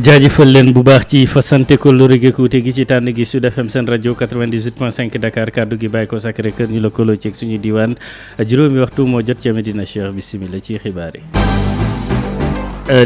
jaajëfal leen bu baax ci fasante ko lu rëgg kuute gi ci tànn gi Sud FM seen rajo 98.5 Dakar kaddu gi bàyyi ko Sacré-Cœur ñu lëkkaloo ci suñu diwaan juróomi waxtu moo jot ci Medina Cheikh bisimilah ci xibaar yi.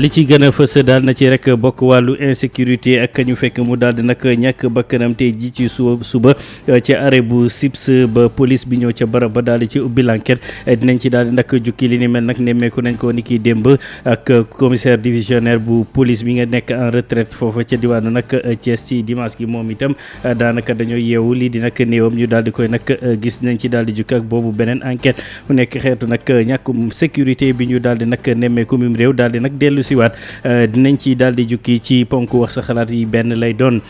li ci gën a fës daal na ci rek bokk wàllu insécurité ak ñu fekk mu daal di nag ñàkk bakkanam tey ji ci suba ci arrêt bu SIPS ba police bi ñëw ca barab ba daal di ci ubbi l'enquête dinañ ci daal di nag jukki li ni mel nag nemmeeku nañ ko ni ki démb ak commissaire divisionnaire bu police bi nga nekk en retraite foofu ca diwaanu nag Thiès ci dimanche gi moom itam daanaka dañoo yeewu lii di nag néewam ñu daal di koy nag gis nañ ci daal di jukki ak boobu beneen enquête mu nekk xeetu nag ñàkkum sécurité bi ñu daal di nag nemmeeku mim réew daal di nag dellu siwaat dinañ ci daal di jukki ci ponk wax sa xalaat yi benn lay doon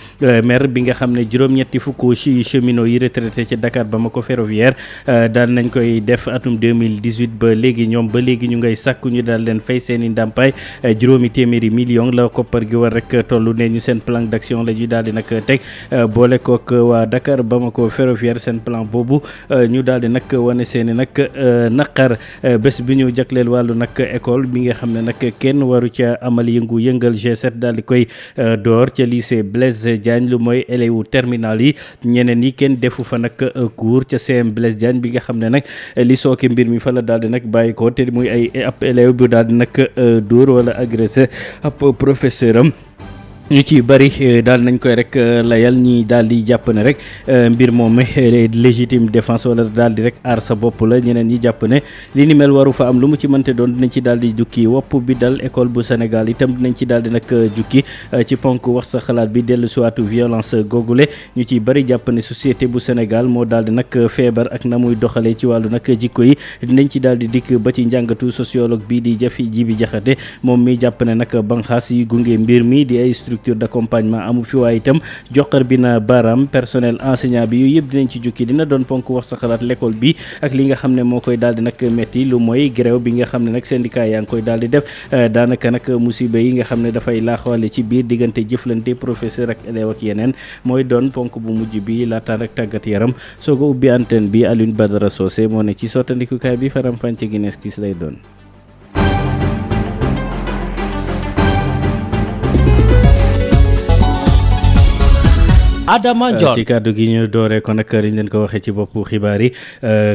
maire bi nga xam ne juróom-ñetti fukk ci cheminots yi retraité ci Dakar Bamako ferroviaire daal nañ koy def atum 2018 ba léegi ñoom ba léegi ñu ngay sàkku ñu daal leen fay seen i ndàmpaay juróomi téeméeri million la koppar gi war rek toll ne ñu seen plan d'action la ñuy daal di nag teg boole kook waa Dakar Bamako ferroviaire seen plan boobu ñu daal di nag wane seen i nag naqar bés bi ñu jagleel wàllu nag école bi nga xam ne nag kenn waru ca amal yëngal G7 daal di koy door ca lycée Blaise Diagne lu mooy élèves wu terminal yi ñeneen yi kenn defu fa nag cours ca CM Blaise Diagne bi nga xam ne nag li sooke mbir mi fa la daal di nag bàyyi ko te muy ay ab élève bu daal di nag dóor wala agressé ab professeur am ñu ci bëri daal nañ koy rek layal ñi daal di jàpp ne rek mbir moom légitime défense wala daal di rek aar sa bopp la ñeneen ñi jàpp ne li ni mel waru fa am lu mu ci mënte doon dinañ ci daal di jukki wopp bi dal école bu Sénégal itam dinañ ci daal di nag jukki ci ponk wax sa xalaat bi dellu siwaatu violence googule ñu ci bëri jàpp ne société bu Sénégal moo daal di nag feebar ak na muy doxalee ci wàllu nag jikko yi dinañ ci daal di dikk ba ci njàngatu sociologue bi di Jibi Jaxate moom mi jàpp ne nag banxaas yi gunge mbir mi di ay structure d'accompagnement amu fi waaye itam joxar bi na baaraam personnel enseignant bi yooyu yëpp dinañ ci jukki dina doon ponk wax sa xalaat l'école bi ak li nga xam ne moo koy daal di nag metti lu mooy grève bi nga xam ne nag syndicat yaa ngi koy daal di def daanaka nag musiba yi nga xam ne dafay laaxawale ci biir diggante jëflante professeur ak élève ak yeneen mooy doon ponk bu mujj bi laataan ak tàggat yaram soo ko ubbi antenne bi Alioune Badara Socé moo ne ci sottandikukaay bi faram-fàcce gi nees kis lay doon. Adama Ndione ci kàddu gi ñu dooree ko nag liñ leen ko waxee ci boppu xibaar yi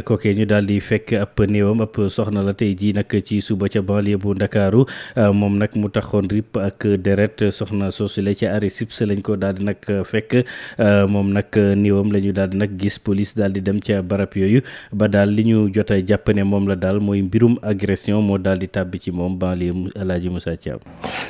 kookee ñu daal di fekk ab néewam ab soxna la tey jii nag ci suba ca banlieue bu Ndakaaru moom nag mu taxoon rip ak deret soxna soosule ci arrêt SIPS lañ ko daal di nag fekk moom nag néewam la ñu daal di nag gis police daal di dem ca barab yooyu ba daal li ñu jot a jàpp ne moom la daal mooy mbirum agression moo daal di tàbbi ci moom banlieue Alaaji Moussa Thiam.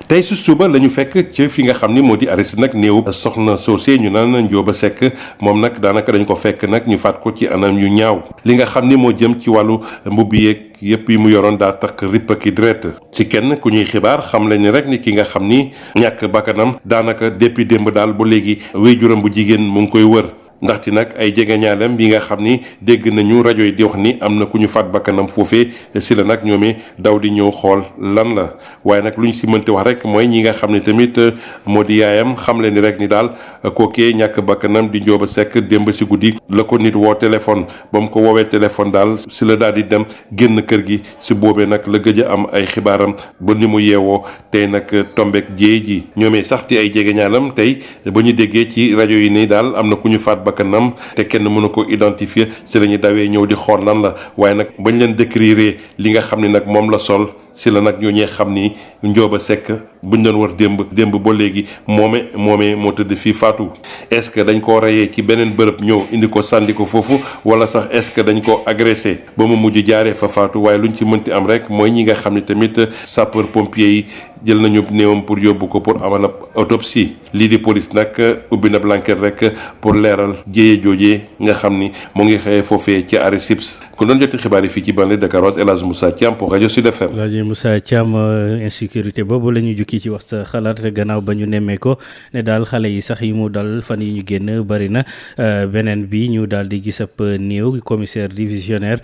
tey su suba la ñu fekk ci fi nga xam ni moo di arrêté nag néew soxna soosé ñu naan Njóoba Sekk moom nag daanaka dañ ko fekk nag ñu faat ko ci anam yu ñaaw li nga xam ni moo jëm ci wàllu mbubb yeeg yëpp yi mu yoroon daa takk ripp ak i deret ci kenn ku ñuy xibaar xam lañ ni rek ni ki nga xam ni ñàkk bakkanam daanaka depuis démb daal ba léegi waajuram bu jigéen mu ngi koy wër ndaxte nag ay jegeñaalem yi nga xam ni dégg nañu rajo yi di wax ni am na ku ñu faat bakkanam foofee si la nag ñoomee daw di ñëw xool lan la waaye nag lu ñu si mënti wax rek mooy ñi nga xam ne tamit moo di yaayam xam leen ni rek ni daal kookee ñàkk bakkanam di Njóoba Sekk démb si guddi la ko nit woo téléphone ba mu ko woowee téléphone daal si la daal di dem génn kër gi si boobee nag la gëj a am ay xibaaram ba ni mu yeewoo tey nag tombeek jéey ji ñoomee sax ti ay jegeñaalam tey ba ñu déggee ci rajo yi ni daal am na ku ñu faat bakkanam te kenn mënu ko identifier si la ñuy dawee ñëw di xool lan la waaye nag bañ leen décrire li nga xam ne nag moom la sol si la nag ñoo ñee xam ni Njóoba Sekk buñ doon war démb ba léegi moomee moo tëdd fii faatu est-ce que dañ koo reyee ci beneen bërëb ñëw indi ko sànni ko foofu wala sax est-ce que dañ ko agressé ba mu mujj jaaree fa faatu waaye luñ ci mënti am rek mooy ñi nga xam ne tamit sapeur pompier yi jël nañu néewam pour yóbbu ko pour amal ab autopsie lii di police nag ubbi na l'enquête rek pour leeral jéye joojee nga xam ni mu ngi xëyee foofee ci arrêt SIPS ku doon joti xibaar yi fii ci banlieue Dakaroise El Hadj Moussa Thiam pour rajo Sud FM. Moussa Thiam insécurité boobu la ñu jukki ci wax sa xalaat gannaaw ba ñu nemmee ko ne daal xale yi sax yi mu dal fan yi ñu génn bari na beneen bi ñu daal di gis ab néew commissaire divisionnaire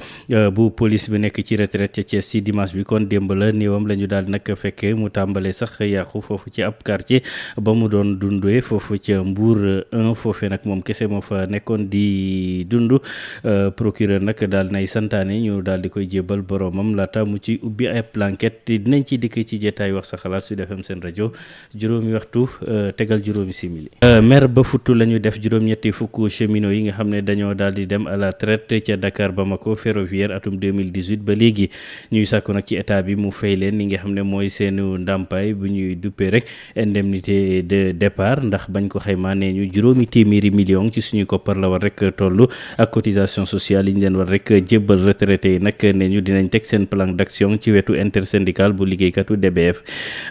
bu police bi nekk ci retraite ca Thiès ci dimanche bi kon démb la néewam la ñu daal di nag fekkee mu tàmbalee sax yàqu foofu ci ab quartier ba mu doon dundee foofu ca Mbour 1 foofee nag moom kese moo fa nekkoon di dund procureur nag daal nay santaane ñu daal di koy jébal boromam laata mu ci ubbi ay plan l'enquête dinañ ci dikk ci jotaay wax sa xalaat Sud FM seen rajo juróomi waxtu tegal juróomi simili. mer ba futtu la ñu def juróom-ñetti fukk cheminots yi nga xam ne dañoo daal di dem à la traite ca Dakar Bamako ferroviaire atum 2018 ba léegi ñuy sàkku nag ci état bi mu fay leen li nga xam ne mooy seen ndàmpaay bu ñuy duppee rek indemnité de départ ndax bañ ko xaymaa nee ñu juróomi téeméeri million ci suñu koppar la war rek toll ak cotisation sociale yi ñu leen war rek jébbal retraité yi nag ne ñu dinañ teg seen plan d'action ci wetu intersyndical bu liggéeykatu DBF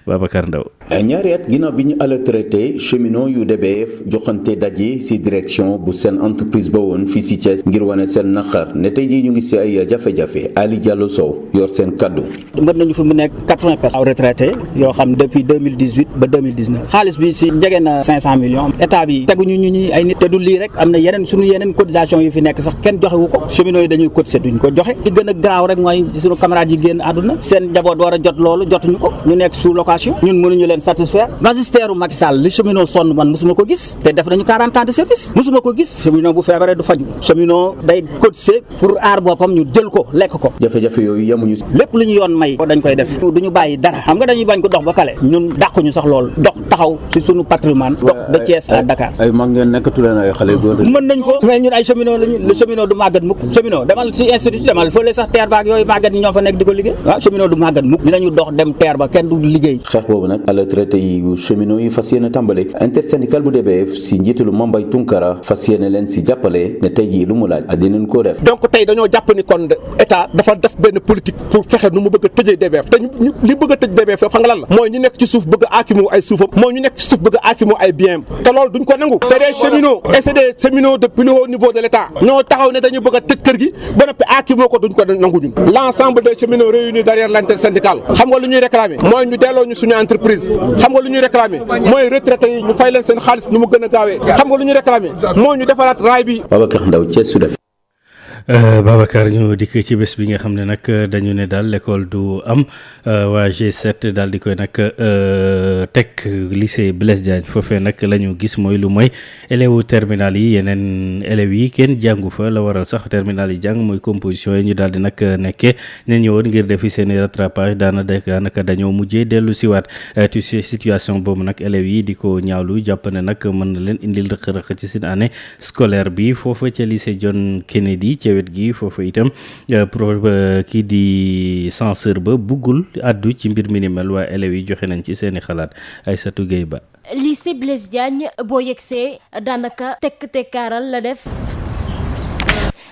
Babacar Ndaw ñaari at ginnaaw bi ñu retraité cheminot yu DBF joxante daje ci direction bu seen entreprise ba woon fii ci Thiès ngir wane seen naqar ne tey jii ñu ngi ci ay jafe-jafe Ali Diallo Sow yor seen kaddu. mën nañu fi mu nekk 80 personnes retraité yoo xam depuis 2018 ba 2019 xaalis bi ci jege na 500 millions état bi teguñu ñu ñi ay nit te du lii rek am na yeneen suñu yeneen cotisation yu fi nekk sax kenn joxewu ko cheminot yi dañuy cotiser duñ ko joxe li gën a garaaw rek mooy suñu camarades yi génn àdduna seen njaboot war a jot loolu jotuñu ko ñu nekk sous location ñun mënuñu leen satisfaire magistère u Macky Sall li cheminot sonn man mosuma ko gis te def nañu 40 ans de service mosuma ko gis cheminot bu feebaree du faju cheminot day cotiser pour aar boppam ñu jël ko lekk ko jafe-jafe yooyu yemuñu lépp lu ñu yoon may dañ koy def duñu bàyyi dara xam nga dañuy bañ ko dox ba pale ñun dàquñu sax loolu dox taxaw ci suñu patrimoine dox de Thiès à Dakar ay mag ngeen nekkatu leen ay xale góor mën nañ ko mais ñun ay cheminot lañu le cheminot du màggat mukk cheminot demal ci institut demal fële sax terre baak yooyu màggat ñi ñoo fa nekk di ko liggéey waaw cheminot du màggat mukk dinañu dox dem terre ba kenn du liggéey xeex boobu nag à la traité yi cheminot yi fas yéene tàmbale intersyndical bu DBF si njiitalu Mambay Tunkara fas yéene leen si jàppale ne tey jii lu mu laaj dinañ ko def donc tey dañoo jàpp ni kon état dafa def benn politique pour fexe nu mu bëgg a tëjee DBF te ñu li bëgg a tëj DBF xam nga lan la mooy ñu nekk ci suuf bëgg a aakimu ay suufam mooy ñu nekk ci suuf bëgg a aakimu ay biens te loolu duñ ko nangu c'est des cheminots et c'est des cheminots de plus haut niveau de l'état ñoo taxaw ne dañu bëgg a tëj kër gi ba noppi aakimoo ko duñ ko nangu ñun l'ensemble des cheminots réunis derrière l'intersyndical xam nga lu ñuy réclamer mooy ñu delloo ñu suñu entreprise xam nga lu ñuy réclamer mooy retraité yi ñu fay leen seen xaalis nu mu gën a gaawee xam nga lu ñuy réclamer mooy ñu defaraat raay bi. Babacar Ndaw Thiès Sud FM. Babacar ñu dikk ci bés bi nga xam ne nag dañu ne daal l'école du am waa G7 daal di koy nag teg lycée Blaise Diagne foofee nag la ñu gis mooy lu mooy élèves terminal yi yeneen élèves yi kenn jàngu fa la waral sax terminal yi jàng mooy composition yi ñu daal di nag nekkee ne ñëwoon ngir defi seen i rattrapage daanaka dañoo mujjee dellu siwaat tu situation boobu nag élèves yi di ko ñaawlu jàpp ne nag mën na leen indil rëq-rëq ci seen année scolaire bi foofa ca lycée John Kennedy wet gi foofu itam kii di censeur ba buggul addu ci mbir mi ni mel waa élèves yi joxe nañ ci seeni xalaat Aïssatou Gueye Ba. lycée Blaise Diagne boo yegsee daanaka tekkaaral la def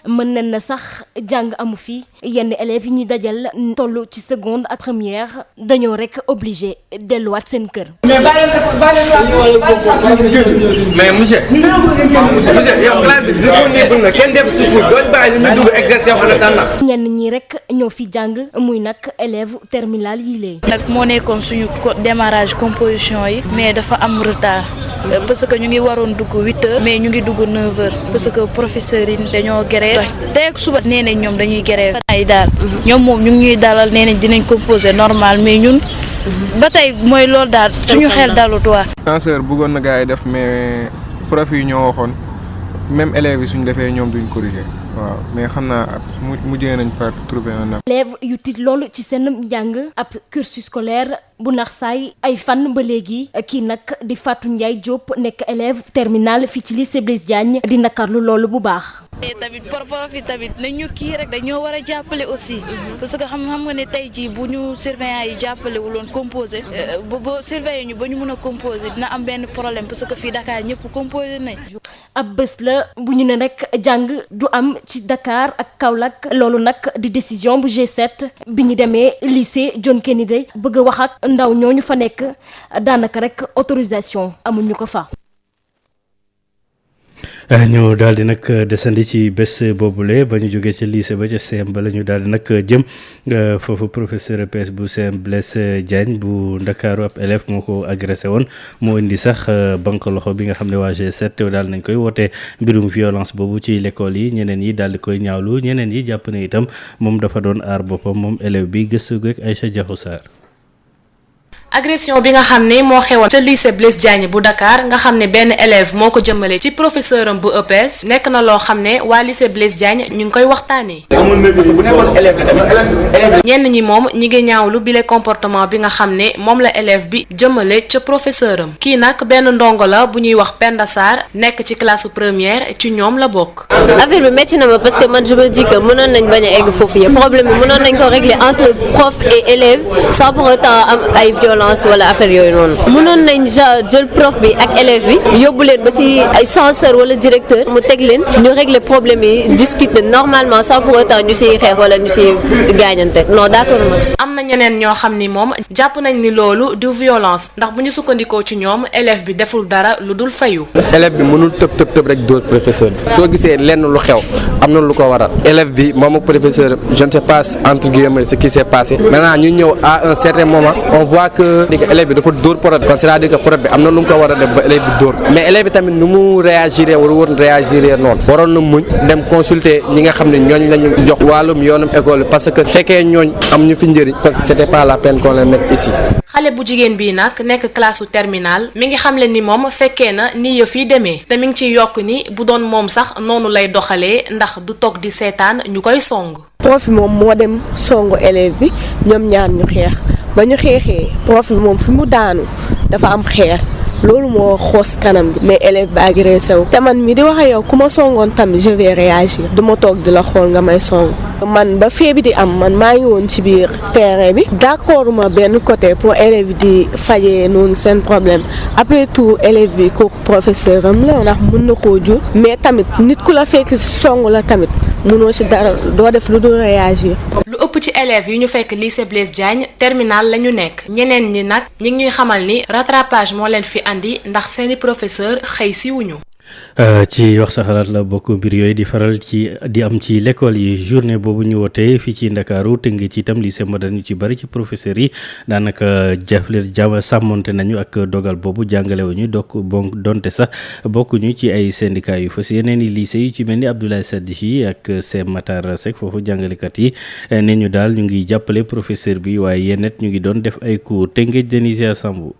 mën nañ na sax jàng amu fi yenn élèves yi ñu dajal toll ci seconde ak première dañoo rek obligé delluwaat seen kër. mais monsieur yow classe bi disponible na kenn def suuf doon bàyyi ñu dugg exercer en attendant. ñenn ñi rek ñoo fi jàng muy nag élève terminal yi lee. nag moo nekkoon suñu démarrage composition yi mais dafa am retard parce que ñu ngi waroon dugg 8h mais ñu ngi dugg 9h parce que professeurs yi dañoo grève tey ak suba nee nañ ñoom dañuy grève ay daal ñoom moom ñu ngi ñuy dalal nee nañ dinañ composer normal mais ñun ba tey mooy loolu daal suñu xel dalut waa censeur bëggoon na gars yi def mais prof yi ñoo waxoon même élèves yi suñu defee ñoom duñ corriger waaw mais xam naa mujjee nañ par trouver un élèves yu tiit loolu ci seen njàng ab cursus scolaire bu nax saay ay fan ba léegi kii nag di Fatou Ndiaye Diop nekk élève terminal fii ci lycée Blaise Diagne di nakarlu loolu bu baax. tamit prof yi tamit nañu kii rek dañoo war a jàppale aussi parce que xam nga ne tey jii bu ñu surveillant yi jàppale wu loon composé boo surveiller ñu ba ñu mën a composé dina am benn problème parce que fii Dakar ñëpp composé nañ. ab bés la bu ñu ne rek jàng du am ci Dakar ak Kaolack loolu nag di décision bu G7 bi ñu demee lycée John Kennedy bëgg a wax ak ndaw ñooñu fa nekk daanaka rek autorisation amuñu ko fa. ñu daal di nag desandi ci bés boobule ba ñu jógee ci lycée ba ca CM ba la ñu daal di nag jëm foofu professeur EPS bu CM Blaise Diagne bu Ndakaaru ab élève moo ko agressé woon moo indi sax banque loxo bi nga xam ne waa G7 daal nañ koy wootee mbirum violence boobu ci l'école yi ñeneen yi daal di koy ñaawlu ñeneen yi jàpp ne itam moom dafa doon aar boppam moom élève bi gëstu geeg Aïcha Diakhou Sarr. agression bi nga xam ne moo xewoon ca lycée Blaise Diagne bu Dakar nga xam ne benn élève moo ko jëmale ci professeur am bu EPS nekk na loo xam ne waa lycée Blaise Diagne ñu ngi koy waxtaanee. ñenn ñi moom ñi ngi ñaawlu bile comportement bi nga xam ne moom la élève bi jëmale ca professeur am kii nag benn ndongo la bu ñuy wax Penda Sarr nekk ci classe première ci ñoom la bokk. affaire bi métti na ma parce que man je me dis que mënoon nañ bañ a egg foofu yëpp problème bi mënoon nañ ko régler entre prof et élève sans pour autant am ay violence wala affaire yooyu noonu mënoon nañ jël prof bi ak élève bi yóbbu leen ba ci ay censeur wala directeur mu teg leen ñu régler problème yi discuter normalement sans pour autant ñu siy xeex wala ñu siy gaañante non d'accord ma si. am na ñeneen ñoo xam ni moom jàpp nañ ni loolu du violence ndax bu ñu sukkandikoo ci ñoom élève bi deful dara lu dul fayu. élève bi mënul tëb rek dóor professeur bi soo gisee lenn lu xew am na lu ko waral élève bi moom ak professeur je ne sais pas entre guillemets ce qui s'est passé maintenant ñu ñëw à un certain moment on voit que élève bi dafa dóor prof kon c'est-à-dire que prof bi am na lu mu ko war a def ba élève bi dóor mais élève bi tamit nu mu réagir wala woon réagir noonu waroon na muñ dem consulter ñi nga xam ne ñooñ lañu jox wàllum yoonum école parce que fekkee ñooñ am ñu fi njëriñ parce que c'était pas la peine qu'on les mette ici. xale bu jigéen bii nag nekk classe terminale mi ngi xamle ni moom fekkee na ni yëf yi demee te mi ngi ciy yokk ni bu doon moom sax noonu lay doxalee ndax du toog di seetaan ñu koy song. prof bi moom moo dem songu élève bi ñoom ñaar ñu xeex ba ñu xeexee prof bi moom fi mu daanu dafa am xeer loolu moo xoos kanam bi mais élève bi agressé wu te man mi di wax ak yow ku ma songoon tamit je vais réagir du ma toog di la xool nga may song man ba fee bi di am man maa ngi woon ci biir terrain bi d'accord ma benn côté pour élève di fajee noonu seen problème après tout élève bi kooku professeur am la ndax mën na koo jur mais tamit nit ku la fekk ci song la tamit mënoo ci dara doo def lu dul réagir. lu ëpp ci élèves yu ñu fekk lycée Blaise Diagne terminal la ñu nekk ñeneen ñi nag ñi ngi ñuy xamal ni rattrapage moo leen fi andi ndax seeni professeur xëy si wuñu. ci wax sa xalaat la bokk mbir yooyu di faral di am ci l'école yi journée boobu ñu wootee fii ci Ndakaaru tënge ci itam lycée moderne ñu ci bari ci professeurs yi daanaka sàmmonte nañu ak dogal boobu jàngale wuñu donte sax bokkuñu ci ay syndicats yu fas yeneen i lycée yu ci mel ni Abdoulaye Sadji ak Sem Matar Seck foofu jàngalekat yi ne ñu daal ñu ngi jàppale professeur bi waaye yennet ñu ngi doon def ay cours tënge Denisia Sambou.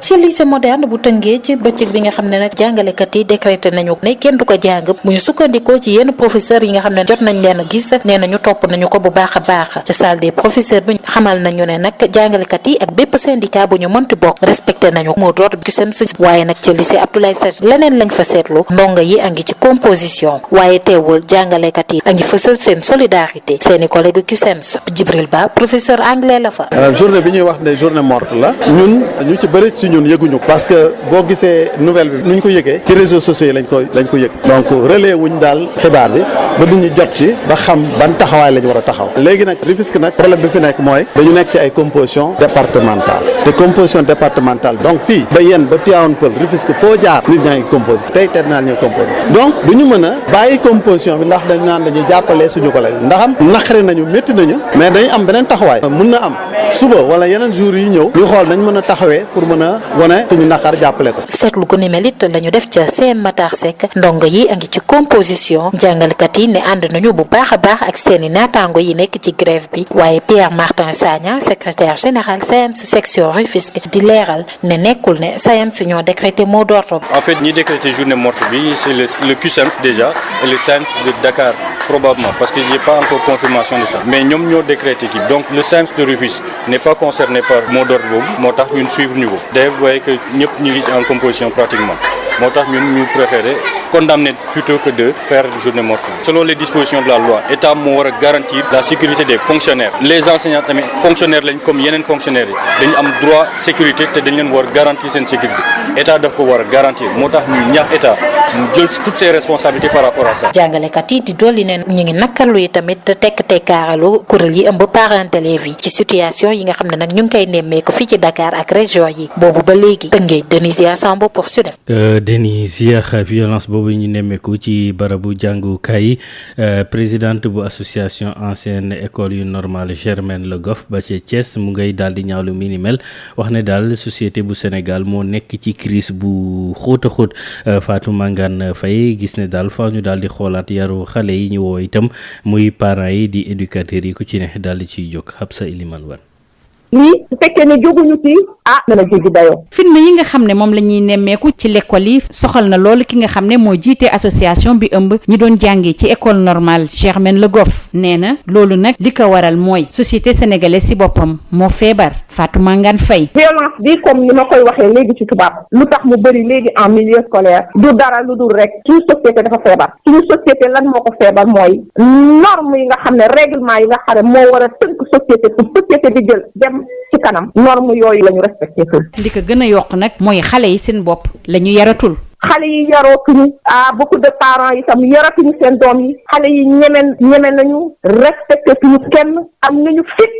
ci lycée moderne bu Tëngéej ci bëccëg bi nga xam ne nag jàngalekat yi décrété nañu ne kenn du ko jàng bu ñu sukkandikoo ci yenn professeur yi nga xam ne jot nañ leen a gis nee nañu topp nañu ko bu baax a baax ci salle des professeurs bi xamal nañu ne nag jàngalekat yi ak bépp syndicat bu ñu mënti bokk respecté nañu moo doot bi seen si waaye nag ci lycée Abdoulaye Sadji leneen lañ fa seetlu ndongo yi a ngi ci composition waaye teewul jàngalekat yi a ngi fësal seen solidarité seeni collègue CUSEMS Djibril Ba professeur anglais la fa. journée bi ñuy wax ne journée morte la ñun ñu ci bëri ñun yëguñu parce que boo gisee nouvelle bi nuñ ko yëgee ci réseaux sociaux yi lañ ko yëg donc relais wuñ daal xibaar bi ba nit ñi jot ci ba xam ban taxawaay lañ war a taxaw léegi nag Rufisque nag problème bi fi nekk mooy dañu nekk ci ay composition départementale te composition départementale donc fii ba yéen ba Tivaouane Peulh Rufisque foo jaar nit ñaa ngi composé tey terminal ñuy composé donc du ñu mën a bàyyi composition bi ndax dañ naan dañuy jàppalee suñu collègue ndaxam naqari nañu métti nañu mais dañu am beneen taxawaay mën na am suba wala yeneen jours yi ñëw ñu xool nañ mën a taxawee pour mën a wane suñu naqar jàppale ko. seetlu gu ni mel it la ñu def ca Sem Matar Seck ndongo yi a ngi ci composition jàngalekat yi ne ànd nañu bu baax a baax ak seeni naataango yi nekk ci grève bi waaye Pierre Martin Sagna secrétaire général SAEMS section Rufisque di leeral ne nekkul ne SAEMS ñoo décrété mot d'ordre. En fait ñi décrété journée morte bi c'est le CUSEMS déjà et le SAEMS de Dakar probablement parce que il n'y a pas encore confirmation de ça mais ñoom ñoo décrété kii donc le SAEMS de Rufisque n'est pas concerné par mot d'ordre boobu moo tax ñun suivre ñu ko d'ailleurs vous voyez que ñëpp ñu ngi en composition pratiquement moo tax ñun ñu préféré condamner plutôt que de faire journée morte. Selon les dispositions de la loi état moo war a garantir la sécurité des fonctionnaires les enseignants tamit fonctionnaires lañ comme yeneen fonctionnaires yi dañu am droit sécurité te dañ leen war garantir seen sécurité état daf ko war a garantir moo tax ñu ñaax état mu jël toutes ses responsabilités par rapport à ça. jàngalekat yi di dolli ne ñu ngi nakkarlu yi tamit tekk tekkaaralu kuréel yi ëmb parents d'élèves yi ci situation yi nga xam ne nag ñu ngi koy nemmeeku fii ci Dakar ak région yi boobu ba léegi Tëngéej Denisia Sambo pour Sud FM. Denisia violence boobu ñu nemmeeku ci barabu jàngukaay yi présidente bu association ancienne école yu normale Germaine Le Goff ba ci Thiès mu ngay daal di ñaawlu mi ni mel wax ne daal société bu Sénégal moo nekk ci crise bu xóot a xóot Fatou Mangane Faye gis ne daal faaw ñu daal di xoolaat yaru xale yi ñu woo itam muy parents yi di éducateurs yi ku ci ne daal di ciy jóg Habsa Iliman Wan. lii su fekkee ne jóguñu ci dana jéggi dayoo. fitna yi nga xam ne moom la ñuy nemmeeku ci l'école yi soxal na loolu ki nga xam ne moo jiite association bi ëmb ñi doon jàngee ci école normale Germaine Le Goff nee na loolu nag li ko waral mooy société sénégalaise ci boppam moo feebar. Fatou Mangane Faye. violence bi comme ni ma koy waxee léegi ci tubaab lu tax mu bëri léegi en milieu scolaire du dara lu dul rek suñu société dafa feebar suñu société lan moo ko feebar mooy norme yi nga xam ne règlement yi nga xam ne moo war a tënk société pour société bi jël dem ci kanam norme yooyu la ñu respecté tul. li ko gën a yokk nag mooy xale yi seen bopp la ñu yaratul. xale yi yarootuñu beaucoup de parents yi tam yaratuñu seen doom yi xale yi ñeme nañu respecté tuñu kenn am nañu fit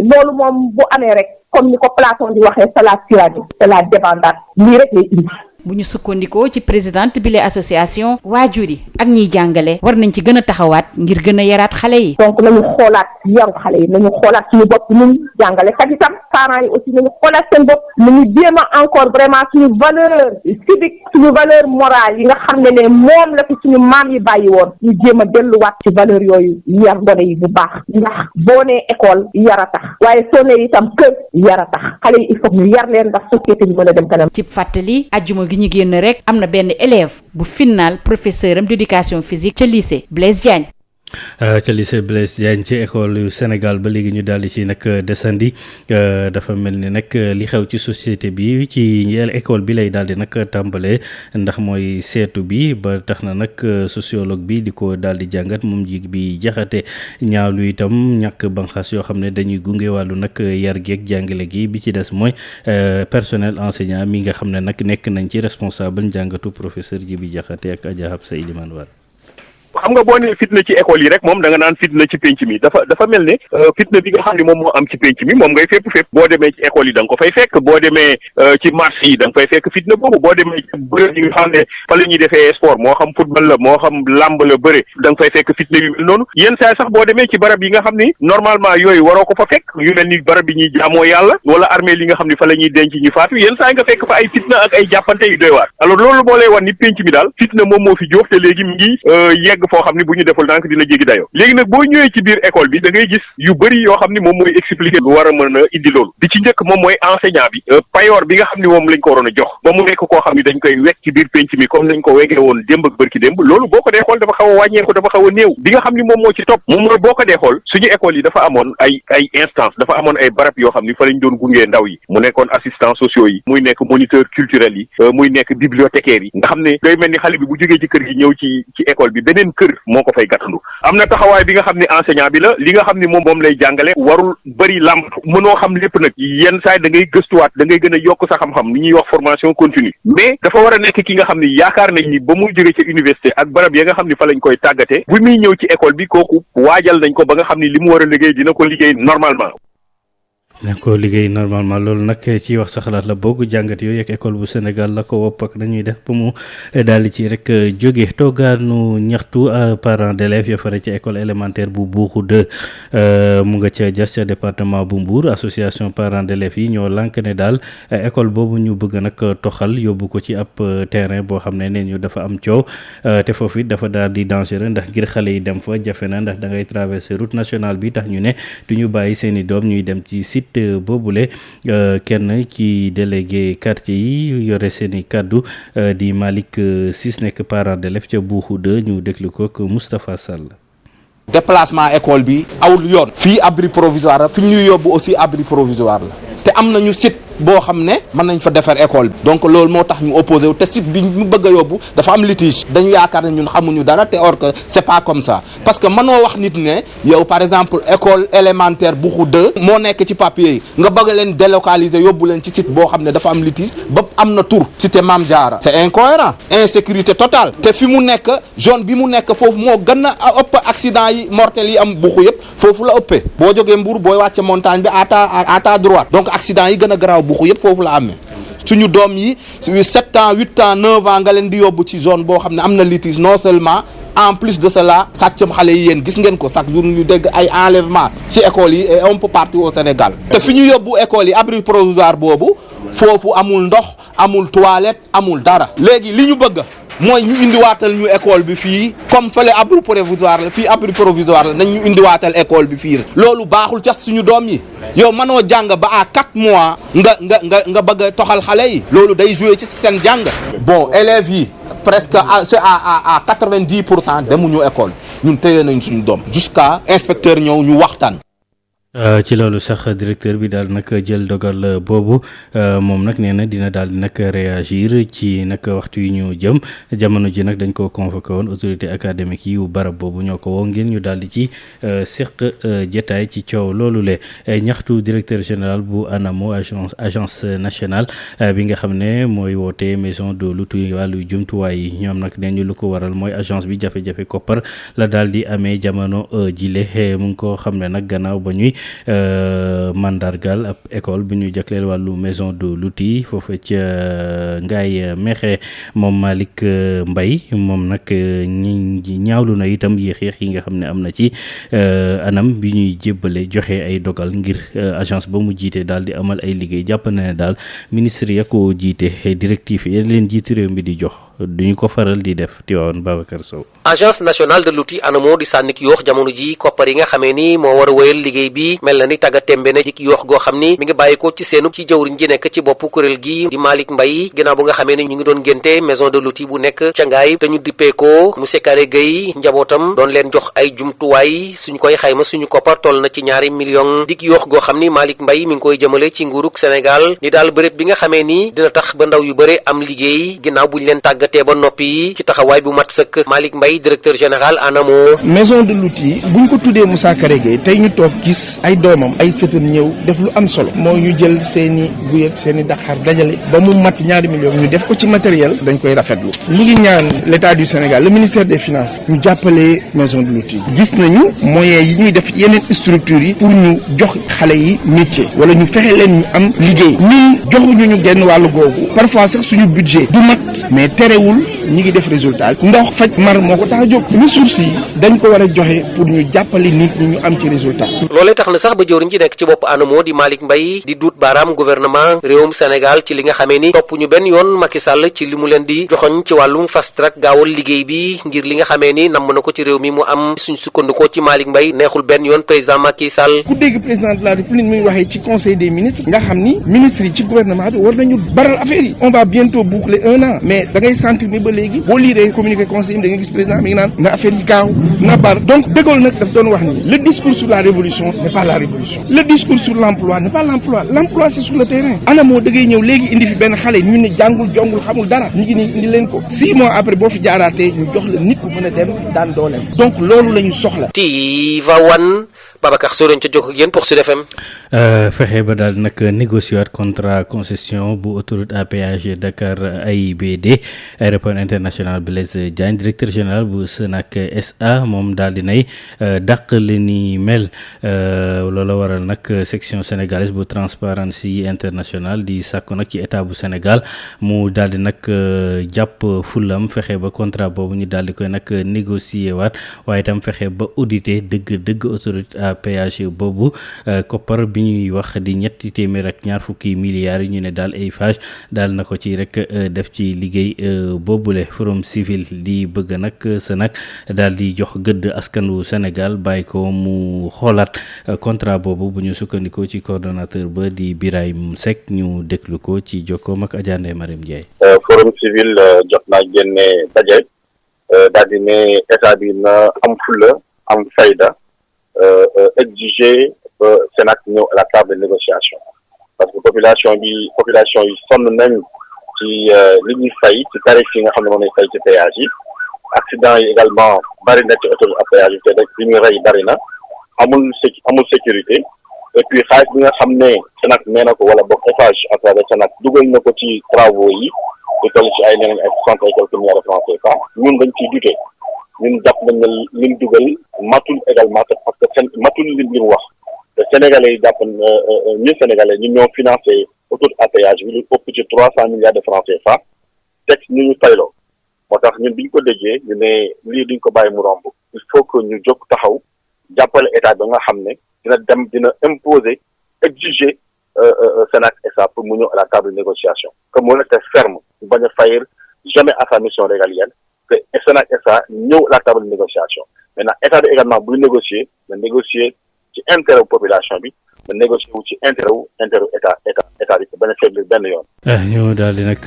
loolu moom bu amee rek comme ni ko Platon di waxee c'est la tyrannie c'est la débandade lii rek lay indi. bu ñu sukkandikoo ci présidente bi la association waajur yi ak ñiy jàngale war nañ ci gën a taxawaat ngir gën a yaraat xale yi. donc nañu xoolaat yaru xale yi nañu xoolaat suñu bopp ñun jàngalekat itam parents yi aussi nañu xoolaat seen bopp nañu jéem a encore vraiment suñu valeur civique suñu valeur morale yi nga xam ne moom la fi suñu maam yi bàyyi woon ñu jéem a delluwaat ci valeur yooyu yar gone yi bu baax ndax boo nee école yar a tax waaye soo nee itam kër yar a tax xale yi il faut ñu yar leen ndax société bi mën a dem kanam. ci fàttali ajjuma gi ñu génn rek am na benn élève bu final professeur am d'éducation physique ca lycée Blaise Diagne. ca lycée Blaise Diagne ci école yu Sénégal ba léegi ñu daal di ci nag desandi dafa mel ni nag li xew ci société bi ci école bi lay daal di nag tàmbalee ndax mooy seetu bi ba tax na nag sociologue bi di ko daal di jàngat moom ji bi jaxate ñaawlu itam ñàkk banxaas yoo xam ne dañuy gunge wàllu nag yar geeg jàngale gi bi ci des mooy personnel enseignant mi nga xam ne nag nekk nañ ci responsable njàngatu professeur ji bi jaxate ak Adja Habsa Ilimane War. xam nga boo nee fitna ci école yi rek moom da nga naan fitna ci penc mi dafa mel ne fitna bi nga xam ne moom moo am ci penc mi moom ngay fépp boo demee ci école yi da nga ko fay fekk boo demee ci marché yi da nga fay fekk fitna boobu boo demee ci bërëb yi nga xam ne fa la ñuy defee sport moo xam football la moo xam làmb la bëre da nga fay fekk fitna yu mel noonu yenn saa sax boo demee ci barab yi nga xam ni normalement yooyu waroo ko fa fekk yu mel ni barab yi ñuy jaamoo yàlla wala armée li nga xam ne fa la ñuy denc ñu faatu yenn saa nga fekk fa ay fitna ak ay jàppante yu doy waar alors loolu boo lay wan ni penc mi daal fitna moom moo fi jóox te léegi mi ngi yegg foo xam ne bu ñu deful donc dina jéggi dayoo léegi nag boo ñëwee ci biir école bi da ngay gis yu bëri yoo xam ni moom mooy expliquer lu war a mën a indi loolu bi ci njëkk moom mooy enseignant bi payoor bi nga xam ni moom lañ ko waroon a jox ba mu nekk koo xam ni dañ koy wekk ci biir penc mi comme nañ ko wegee woon démb ak bërki démb loolu boo ko dee xool dafa xaw a wàññeeku dafa xaw a néew bi nga xam ni moom moo ci topp moom mooy boo ko dee xool suñu école yi dafa amoon ay instance dafa amoon ay barab yoo xam ni fa lañ doon gungee ndaw yi mu nekkoon assistants sociaux yi muy nekk moniteur culturel yi muy nekk bibliothécaire yi nga xam ne day mel ni xale bi bu jógee ci kër gi ñëw ci école bi beneen kër moo ko fay gàttandu am na taxawaay bi nga xam ne enseignant bi la li nga xam ne moom lay jàngale warul bëri làmbatu mënoo xam lépp nag yenn saay da ngay gëstuwaat da ngay gën a yokk sa xam-xam ni ñuy wax formation continue mais dafa war a nekk ki nga xam ne yaakaar nañ ni ba muy jóge ca université ak barab ya nga xam ne fa lañ koy tàggatee bu muy ñëw ci école bi kooku waajal nañ ko ba nga xam ne li mu war a liggéey dina ko liggéey normalement. na ko liggéey normalement loolu nag ci wax sa xalaat la bokk jàngat yooyu ak école bu Sénégal la ko wopp ak nañuy def ba mu daal di ci rek jóge toogaanu ñaxtu parents d'élèves ya fare ci école élémentaire bu Buuxu 2 mu nga ca jas ca département bu Mbour association parents d'élèves yi ñoo lànk ne daal école boobu ñu bëgg nag toxal yóbbu ko ci ab terrain boo xam ne neen ñu dafa am coow te foofu it dafa daal di dangereux ndax ngir xale yi dem fa jafe na ndax da ngay traverser route nationale bi tax ñu ne du ñu bàyyi seeni doom ñuy dem ci site boobule kenn ci délégué quartier yi yore seeni kàddu di Malick Ciss nekk parent d'élève ca Buuxu 2 ñu déglu ko ak Moustapha Sall. déplacement école bi awul yoon fii abri provisoire la fi ñuy yóbbu aussi abri provisoire la te am nañu site boo xam ne mën nañ fa defar école bi donc loolu moo tax ñu opposé wu te site bi ñu bëgg a yóbbu dafa am litige dañu yaakaar ne ñun xamuñu dara te or que c'est pas comme ça parce que mënoo wax nit ne yow par exemple école élémentaire Buuxu 2 moo nekk ci papier yi nga bëgg leen délocaliser yóbbu leen ci site boo xam ne dafa am litige ba am na tur cité Mame Diarra c'est incohérent insécurité totale te fi mu nekk zone bi mu nekk foofu moo gën a ëpp accident yi mortel yi am Buuxu yëpp foofu la ëppee boo jógee Mbour booy wàcce montagne bi à ta droite donc accident yi gën a garaaw Buuxu yëpp foofu la amee suñu doom yi 7 ans 8 ans 9 ans nga leen di yóbbu ci zone boo xam ne am na litige non seulement en plus de cela sàccam xale yi yéen gis ngeen ko chaque jour ñu dégg ay enlèvement ci école yi et un peu partout au Sénégal te fi ñu yóbbu école yi abri provisoire boobu foofu amul ndox amul toilette amul dara léegi li ñu bëgg mooy ñu indiwaatal ñu école bi fii comme fële abri provisoire la fii abri provisoire la nañ ñu indiwaatal école bi fii loolu baaxul ca suñu doom yi yow mënoo jàng ba à 4 mois nga bëgg a toxal xale yi loolu day jouer ci seen jàng bon élèves yi presque c'est à 90% demuñu école ñun téye nañ suñu doom jusqu'à inspecteur ñëw ñu waxtaan. ci loolu sax directeur bi daal nag jël dogal boobu moom nag nee na dina daal di nag réagir ci nag waxtu yi ñu jëm jamono ji nag dañ ko convoqué woon autorité académique yi barab boobu ñoo ko woo ngir ñu daal di ci seq jotaay ci coow loolu le ñaxtu directeur général bu ANAMO agence nationale bi nga xam ne mooy woote maison de l'outil wàllu jumtuwaay yi ñoom nag nee ñu lu ko waral mooy agence bi jafe-jafe koppar la daal di amee jamono jile mu ngi ko xam ne nag gannaaw ba ñuy mandargal ab école bi ñu jagleel wàllu maison de l'outil foofu ca Ngaye Mékhé moom Malick Mbaye moom nag ñaawlu na itam yéex yi nga xam ne am na ci anam bi ñuy jébbale joxe ay dogal ngir agence ba mu jiite daal di amal ay liggéey jàpp na ne daal ministre ya ko jiite directif yi leen jiitu réew mi di jox duñu ko faral di def Tivaouane Babacar Sow. agence nationale de l'outil ANAMO di sànnik yoox jamono ji koppar yi nga xamee ni moo war a wéyal liggéey bi mel na ni tàgga tembe na jik yoox goo xam ni mi ngi bàyyi ko ci seenu ci jëwriñ ji nekk ci bopp kuréel gi di Malick Mbaye ginnaaw bu nga xamee ni ñu ngi doon génte maison de l'outil bu nekk ca Ngaye te ñu dippee ko monsieur Karé Gueye njabootam doon leen jox ay jumtuwaay suñu koy xayma suñu koppar toll na ci 2 millions dik yoox goo xam ni Malick Mbaye mi ngi koy jëmale ci nguurug Sénégal ni daal bërëb bi nga xamee ni dina tax ba ndaw yu bëre am liggéey ginnaaw buñ leen tàggatee ba noppi ci taxawaay bu mat sëkk Malick Mbaye directeur général ANAMO. maison de l'outil buñ ko tuddee Moussa Karé Gueye tey ñu toog gis ay doomam ay sëtam ñëw def lu am solo moo ñu jël seeni guy ak seeni daqaar dajale ba mu mat 2 millions ñu def ko ci matériel dañ koy rafetlu ñi ngi ñaan l'état du Sénégal le ministère des finances ñu jàppale maison de l'outil gis nañu moyens yi ñuy def yeneen structures yi pour ñu jox xale yi métier wala ñu fexe leen ñu am liggéey ñun joxuñu ñu genn wàllu googu parfois sax suñu budget du mat mais terewul ñi ngi def résultat ndox faj mar moo ko tax a jóg ressources yi dañ ko war a joxe pour ñu jàppale nit ñi ñu am ci résultat. loolee tax na sax ba jëwriñ ci nekk ci bopp ANAMO di Malick Mbaye di duut baaraam gouvernement réewum Sénégal ci li nga xamee ni topp ñu benn yoon Macky Sall ci li mu leen di joxoñ ci wàllum fast track gaawal liggéey bi ngir li nga xamee ni namm na ko ci réew mi mu am suñ sukkandikoo ci Malick Mbaye neexul benn yoon président Macky Sall. ku dégg président de la République muy waxee ci conseil des ministres nga xam ni ministres yi ci gouvernement bi war nañu baral affaire yi on va bientôt boucler 1 an mais da ngay sentir ni ba léegi boo liiree communiqué conseil da nga gis président mi ngi naan na affaire yi gaaw na bar donc De Gaulle nag daf doon wax ni le discours sur la révolution n'est pas la révolution le discours sur l'emploi n'est pas l'emploi c'est sur le terrain ANAMO da ngay ñëw léegi indi fi benn xale ñu ne jàngul jongul xamul dara ñu ngi nii indi leen ko 6 mois après boo fi jaaraatee ñu jox la nit ku mën a dem daan dooleem donc loolu la ñu soxla. Tivaouane Babacar Sow dañ ca jokk ak yéen pour Sud FM. fexe ba daal nag négocier waat contrat concession bu autoroute à péage Dakar AIBD aéroport international Blaise Diagne directeur général bu SENAC SA moom daal di nay dàq li ni mel loola waral nag section sénégalaise bu Transparency International di sàkku nag ci état bu Sénégal mu daal di nag jàpp fulam fexe ba contrat boobu ñu daal di koy nag négocier waat waaye itam fexe ba auditer dëgg autoroute à péage boobu koppar bi ñuy wax di 220 milliards yi ñu ne daal Eiffage daal na ko ci rek def ci liggéey boobule forum civil di bëgg nag SENAC daal di jox gëdd askanu Sénégal bàyyi ko mu xoolaat contrat boobu bu ñu sukkandikoo ci coordonnateur ba di Birahim Seck ñu déglu ko ci jokkoom ak Adja Ndeye Mariam Ndiaye. forum civil jot naa génne daje daal di ne état bi na am fulla am fayda exiger SENAC ñëw à la table de négociation parce que population yi sonn nañ ci li ñuy fay ci tarif yi nga xam ne moom lañ fay ci péage yi accident yi également bari na ci autoroute à péage yi te rek li ñu rey bari na amul sécurité et puis xaalis bi nga xam ne SENAC nee na ko wala boog Eiffage à travers SENAC dugal na ko ci travaux yi di toll ci ay neneen ay 60 et quelques milliards de francs CFA ñun dañ ciy douter ñun jàpp nañ ne lim dugal matul également parce que matul lim li mu wax te sénégalais yi jàpp ñun sénégalais ñun ñoo financé autoroute à péage bi lu ëpp ci 300 milliards de francs CFA teg ñu fayloo moo tax ñun biñ ko déggee ñu ne lii duñ ko bàyyi mu romb il faut que ñu jóg taxaw jàppale état ba nga xam ne dina imposer exiger SENAC SA pour mu ñëw à la table de négociation que mu nekk ferme mu bañ a fayir jamais à sa mission régalienne que Sénac SA ñëw à la table de négociation maintenant état bi également buy négocier na négocier ci intérêt population bi na négocier wu ci intérêt état bi benn faible benn yoon. ñu daal di nag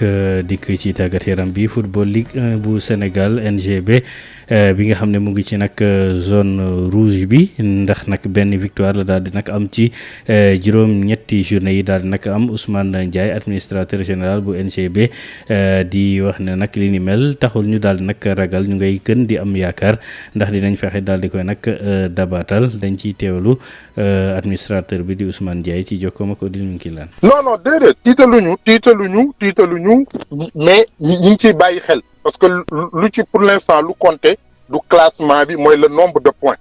dikk ci tàggat yaram bi football Ligue 1 bu Sénégal NGB bi nga xam ne mu ngi ci nag zone rouge bi ndax nag benn victoire la daal di nag am ci juróom-ñetti journée yi daal di nag am Ousmane Ndiaye administrateur général bu NGB di wax ne nag li ni mel taxul ñu daal di nag ragal ñu ngay gën di am yaakaar ndax dinañ fexe daal di koy nag dabaatal dañ ciy teewlu administrateur bi di Ousmane Ndiaye ci jokkoom ak Odile Minkilaan. non déedéet tiitaluñu mais ñi ngi ciy bàyyi xel parce que lu ci pour l'instant lu compté du classement bi mooy le nombre de points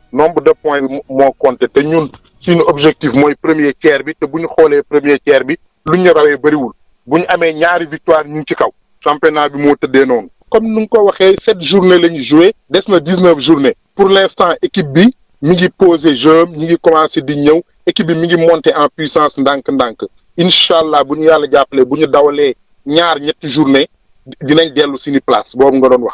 bi moo compté te ñun suñu objectif mooy premier tiers bi te bu ñu xoolee premier tiers bi lu ñu rawee bëriwul bu ñu amee ñaari victoire ñu ngi ci kaw championnat bi moo tëddee noonu comme nu nga ko waxee 7 journées la ñu joué des na 19 journées pour l'instant équipe bi mi ngi posé jeu ñi ngi commencé di ñëw équipe bi mi ngi monter en puissance ndànk-ndànk incha allah bu ñu yàlla jàppalee bu ñu dawalee ñetti journée dinañ dellu suñu place boobu nga doon wax.